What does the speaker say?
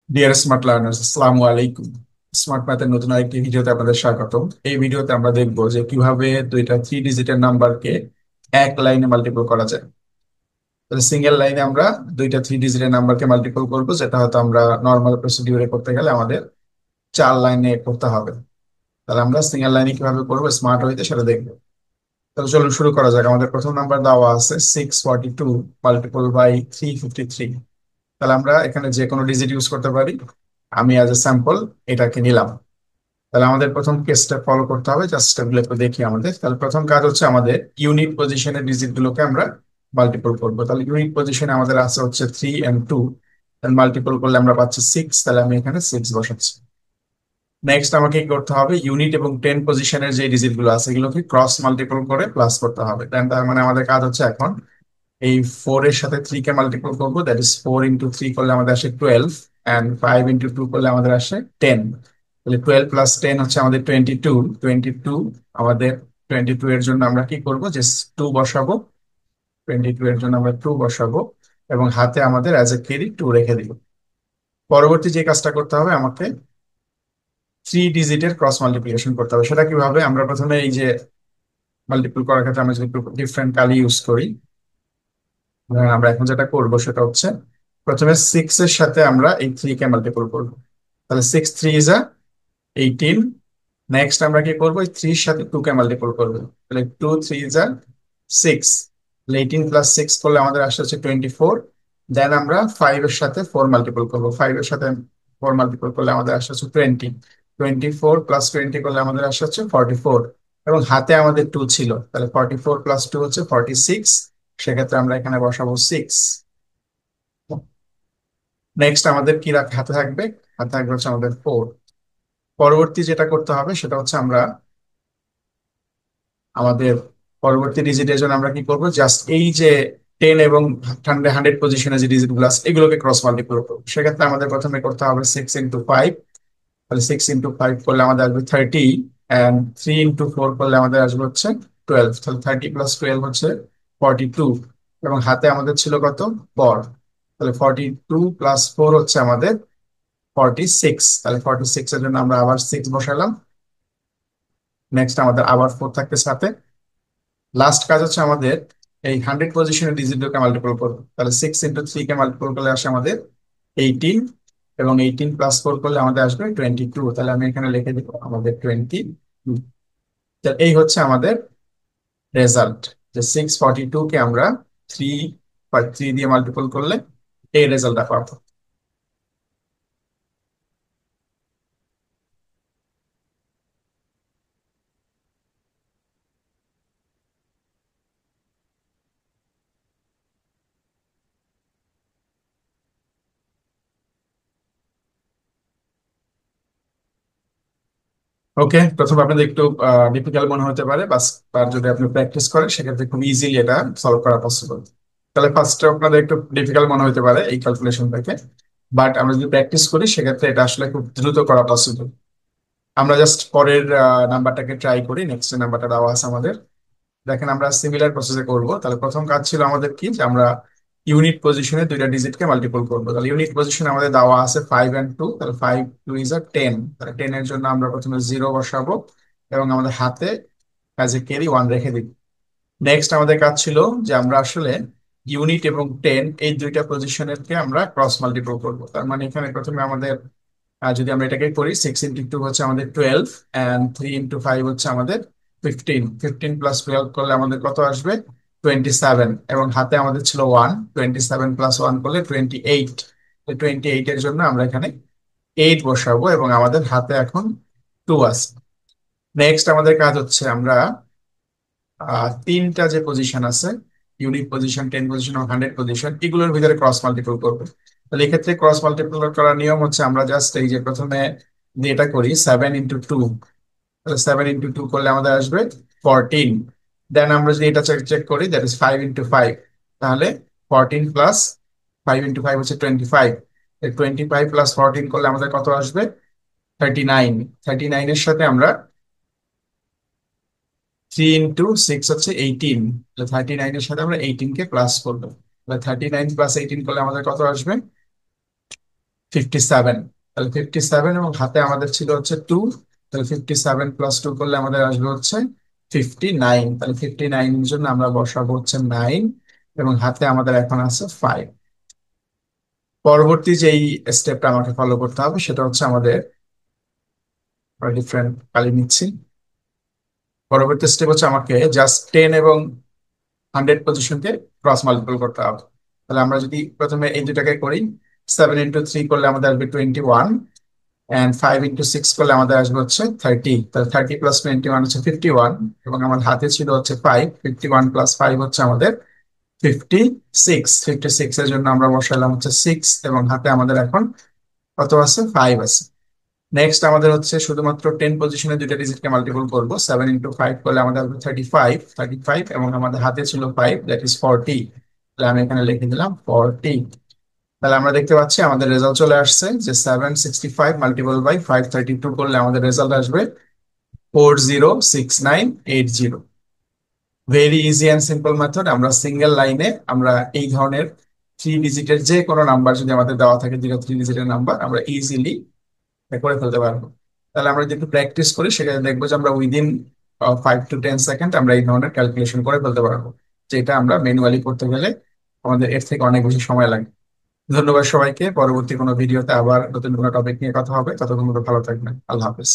Deer smart learners, আসসালামু আলাইকুম। Smart ম্যাথের নতুন আরেকটি ভিডিওতে আপনাদের স্বাগতম। এই ভিডিওতে আমরা দেখবো যে কিভাবে দুইটা থ্রি ডিজিটের নাম্বারকে এক লাইনে মাল্টিপল করা যায়। সিঙ্গেল লাইনে আমরা দুইটা থ্রি ডিজিটের নাম্বারকে মাল্টিপল করবো, যেটা হয়তো আমরা নর্মাল প্রসিডিউরে করতে গেলে আমাদের 4 লাইনে করতে হবে। তাহলে আমরা সিঙ্গেল লাইনে কিভাবে করবো স্মার্ট ওয়েতে সেটা দেখবো। তাহলে চলুন শুরু করা যাক। আমাদের প্রথম নাম্বার দেওয়া আছে 642 মাল্টিপল বাই 353। তাহলে আমরা এখানে যে কোনো ডিজিট ইউজ করতে পারি। আমি অ্যাজ এ স্যাম্পল এটাকে নিলাম। তাহলে আমাদের প্রথম কেসটা ফলো করতে হবে, জাস্ট স্টেপগুলো একটু দেখি। আমাদের তাহলে প্রথম কাজ হচ্ছে আমাদের ইউনিট পজিশনের ডিজিট গুলোকে আমরা মাল্টিপল করবো। তাহলে ইউনিট পজিশনে আমাদের আছে হচ্ছে 3 and 2, মাল্টিপল করলে আমরা পাচ্ছি 6। তাহলে আমি এখানে 6 বসাচ্ছি। নেক্সট আমাকে কি করতে হবে, ইউনিট এবং 10 পজিশনের যে ডিজিট গুলো আছে এগুলোকে ক্রস মাল্টিপল করে প্লাস করতে হবে। দেন তার মানে আমাদের কাজ হচ্ছে এখন এই 4 এর সাথে 3 কে মাল্টিপল করবো, দ্যাট ইজ 4 × 3 করলে আমাদের আসে 12, অ্যান্ড 5 × 2 করলে আমাদের আসে 10। তাহলে 12 + 10 হচ্ছে আমাদের 22। 22 আমাদের 22 এর জন্য আমরা কি করব, যে 2 বসাবো। 22 এর জন্য আমরা 2 বসাবো এবং হাতে আমাদের অ্যাজ এ ক্যারি 2 রেখে দিব। পরবর্তী যে কাজটা করতে হবে, আমাকে থ্রি ডিজিটের ক্রস মাল্টিপ্লিকেশন করতে হবে। সেটা কিভাবে, আমরা প্রথমে এই যে মাল্টিপল করার ক্ষেত্রে আমরা যদি ডিফারেন্ট কালি ইউজ করি, ধরেন আমরা এখন যেটা করব সেটা হচ্ছে প্রথমে 6 এর সাথে আমরা এই 3 কে মাল্টিপল করব। তাহলে 6 3 = 18। নেক্সট আমরা কি করবো, এই 3 এর সাথে 2 কে মাল্টিপল করবো। তাহলে 2 3 = 6। 18 + 6 করলে আমাদের আসছে হচ্ছে 24। দেন আমরা 5 এর সাথে 4 মাল্টিপল করবো। 5 এর সাথে 4 মাল্টিপল করলে আমাদের আসছে হচ্ছে 20। 24 + 20 করলে আমাদের আসছে হচ্ছে 44। এবং হাতে আমাদের 2 ছিল, তাহলে 44 + 2 হচ্ছে 46। সেক্ষেত্রে আমরা এখানে বসাবো 6। নেক্সট আমাদের কি হাতে থাকবে, হাতে থাকবে হচ্ছে আমাদের 4। পরবর্তী যেটা করতে হবে সেটা হচ্ছে আমরা আমাদের পরবর্তী ডিজিটের জন্য আমরা কি করব, জাস্ট এই যে 10 এবং 100 পজিশনে যে ডিজিট গুলো আছে এগুলোকে ক্রস মাল্টিপ্লাই করবো। সেক্ষেত্রে আমাদের প্রথমে করতে হবে 6 × 5। তাহলে 6 × 5 করলে আমাদের আসবে 30, অ্যান্ড 3 × 4 করলে আমাদের আসবে হচ্ছে 12। তাহলে 30 + 12 হচ্ছে 42। এবং হাতে আমাদের ছিল কত, 4। তাহলে 42 + 4 হচ্ছে আমাদের 46। তাহলে 46 এর জন্য আমরা আবার 6 বসালাম। নেক্সট আমাদের আবার 4 থাকতে সাথে। লাস্ট কাজ হচ্ছে আমাদের এই 100 পজিশনের ডিজিটকে মাল্টিপল করবো। তাহলে 6 × 3 কে মাল্টিপল করলে আসে আমাদের 18, এবং 18 + 4 করলে আমাদের আসবে 22। তাহলে আমি এখানে লিখে দিব আমাদের 22। এই হচ্ছে আমাদের রেজাল্ট, যে 642 কে আমরা 3 দিয়ে মাল্টিপল করলে এই রেজাল্টটা পাবো। ওকে, প্রথমে আপনাদের একটু ডিফিকাল্ট মনে হতে পারে, বাস আর যদি আপনি প্র্যাকটিস করেন সেক্ষেত্রে খুব ইজিলি এটা সলভ করা পসিবল। তাহলে ফার্স্টে আপনাদের একটু ডিফিকাল্ট মনে হতে পারে এই ক্যালকুলেশনটাকে, বাট আমরা যদি প্র্যাকটিস করি সেক্ষেত্রে এটা আসলে খুব দ্রুত করা পসিবল। আমরা জাস্ট পরের নাম্বারটাকে ট্রাই করি। নেক্সট নাম্বারটা দেওয়া আছে আমাদের, দেখেন আমরা সিমিলার প্রসেসে করব। তাহলে প্রথম কাজ ছিল আমাদের কি, যে আমরা ইউনিট পজিশনে দুইটা ডিজিটকে মাল্টিপল করবো। তাহলে ইউনিট পজিশনে আমাদের দেওয়া আছে 5 and 2। তাহলে 5 × 2 = 10। তাহলে 10 এর জন্য আমরা প্রথমে 0 বসাবো এবং আমাদের হাতে অ্যাজ এ ক্যারি 1 রেখে দিই। নেক্সট আমাদের কাজ ছিল যে আমরা আসলে ইউনিট এবং 10 এই দুইটা পজিশনেরকে আমরা ক্রস মাল্টিপল করবো। তার মানে এখানে প্রথমে আমাদের যদি আমরা এটাকে করি, 6 × 2 হচ্ছে আমাদের 12, অ্যান্ড 3 × 5 হচ্ছে আমাদের 15। 15 + 12 করলে আমাদের কত আসবে, 27। এবং হাতে আমাদের ছিল 1। 27 + 1 করলে 28। 28 এর জন্য আমরা এখানে 8 বসাবো এবং আমাদের হাতে এখন 2 আছে। নেক্সট আমাদের কাজ হচ্ছে আমরা তিনটা যে পজিশন আছে, ইউনিট পজিশন, 10 পজিশন এবং 100 পজিশন, এগুলোর ভিতরে ক্রস মাল্টিপল করবো। তাহলে এক্ষেত্রে ক্রস মাল্টিপল করার নিয়ম হচ্ছে আমরা জাস্ট এই যে প্রথমে দিয়ে এটা করি 7 × 2। তাহলে 7 × 2 করলে আমাদের আসবে 14। দেন আমরা যদি এটা চেক চেক করি, দ্যাট ইজ 5 × 5। তাহলে 14 প্লাস 5 × 5 হচ্ছে 25। 25 + 14 করলে আমাদের কত আসবে, 39। 39 এর সাথে আমরা 3 × 6 হচ্ছে 18। 39 এর সাথে আমরা 18 কে প্লাস করবো। 39 + 18 করলে আমাদের কত আসবে, 57। তাহলে 57 এবং হাতে আমাদের ছিল হচ্ছে 2। তাহলে 57 + 2 করলে আমাদের আসবে হচ্ছে 59। তাহলে 59 এর জন্য আমরা বসাবো হচ্ছে 9 এবং হাতে আমাদের এখন আছে 5। পরবর্তী যেই স্টেপটা আমাকে ফলো করতে হবে সেটা হচ্ছে আমাদের ডিফারেন্ট কালি নিচ্ছি। পরবর্তী স্টেপ হচ্ছে আমাকে জাস্ট 10 এবং 100 পজিশনকে ক্রস মাল্টিপল করতে হবে। তাহলে আমরা যদি প্রথমে এই দুটাকে করি, 7 × 3 করলে আমাদের আসবে 21, অ্যান্ড 5 × 6 করলে আমাদের আসবে হচ্ছে 30। তাহলে 30 + 21 হচ্ছে 51, এবং আমার হাতে ছিল হচ্ছে 5। 51 + 5 হচ্ছে আমাদের 56। 56 এর জন্য আমরা বসালাম হচ্ছে 6 এবং হাতে আমাদের এখন কত আছে, 5 আছে। নেক্সট আমাদের হচ্ছে শুধুমাত্র 10 পজিশনে দুইটা ডিজিটকে মাল্টিপল করবো। 7 × 5 করলে আমাদের হবে 35। 35 এবং আমাদের হাতে ছিল 5, দ্যাট ইজ 40। তাহলে আমি এখানে লিখে দিলাম 40। তাহলে আমরা দেখতে পাচ্ছি আমাদের রেজাল্ট চলে আসছে যে 765 × 532 করলে আমাদের রেজাল্ট আসবে 406980। Very easy and simple method. আমরা সিঙ্গেল লাইনে আমরা এই ধরনের 3 ডিজিটের যে কোনো নাম্বার যদি আমাদের দেওয়া থাকে, 3 ডিজিটের নাম্বার, আমরা ইজিলি করে ফেলতে পারবো। তাহলে আমরা যদি একটু প্র্যাকটিস করি সেখানে দেখবো যে আমরা উইদিন 5 to 10 সেকেন্ড আমরা এই ধরনের ক্যালকুলেশন করে ফেলতে পারবো, যেটা আমরা ম্যানুয়ালি করতে গেলে আমাদের এর থেকে অনেক বেশি সময় লাগে। ধন্যবাদ সবাইকে। পরবর্তী কোনো ভিডিওতে আবার নতুন কোনো টপিক নিয়ে কথা হবে। ততক্ষণ ভালো থাকবেন। আল্লাহ হাফেজ।